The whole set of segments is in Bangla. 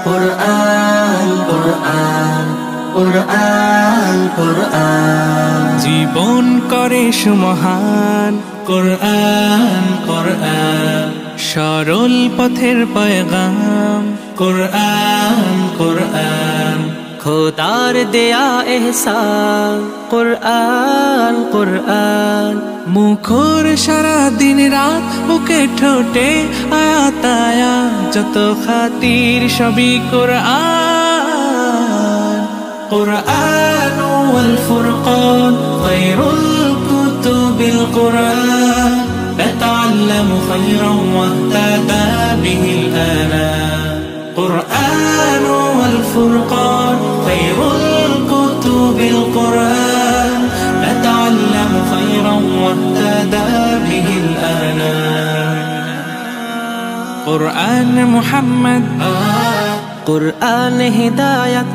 কুরআন কুরআন কুরআন কুরআন জীবন করে সুমহান কুরআন কুরআন সরল পথের পয়গাম কুরআন কুরআন খোদার দেয়া এহসান কুরআন কুরআন মুখর সারা দিন রাত বুকে ঠোঁটে আয়াত আয়াত যত খাতির সবই কুরআন কুরআন ওয়াল ফুরকান খায়রুল কুতুবিল কুরআন نتعلم خيرا واهتدى به الآنام قرآن والفرقان خير الكتب القرآن نتعلم خيرا واهتدى به الآنام قرآن محمد قرآن هداية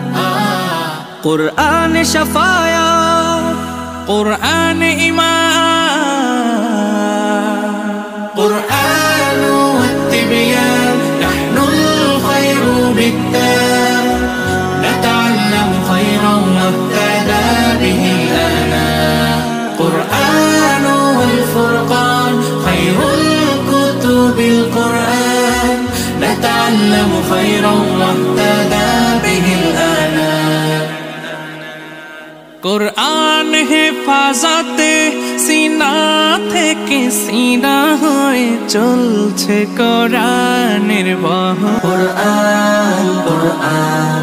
قرآن شفايا قرآن إيمان قرآن والتبيان نحن الخير بالتام نتعلم خيرا واهتدى به الآنام قرآن والفرقان خير الكتب القرآن نتعلم خيرا واهتدى به الآنام قرآن হেফাজতে সিনা থেকে সিনা হয়ে চলছে কোরআনের বহর কুরআন কুরআন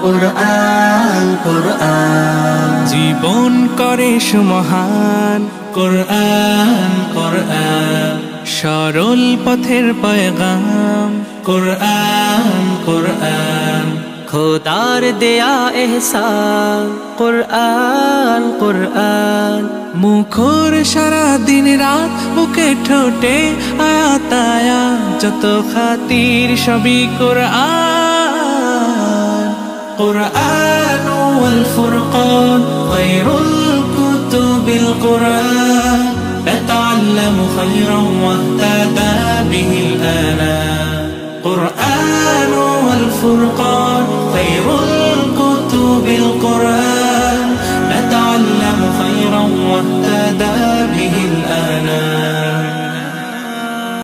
কুরআন কুরআন জীবন করে সুমহান কুরআন কুরআন সরল পথের পয়গাম কুরআন কুরআন খোদার দেয়া এহসান কুরআন কুরআন মুখর সারা দিন রাত বুকে ঠোঁটে আয়াত আয়াত যত খাতির সবই কুরআন কুরআন ওয়াল ফুরকান খায়রুল কুতুবিল কুরআন نتعلم خيرا واهتدى به الآنام قرآن والفرقان خير الكتب القرآن نتعلم خيرا واهتدى به الآنام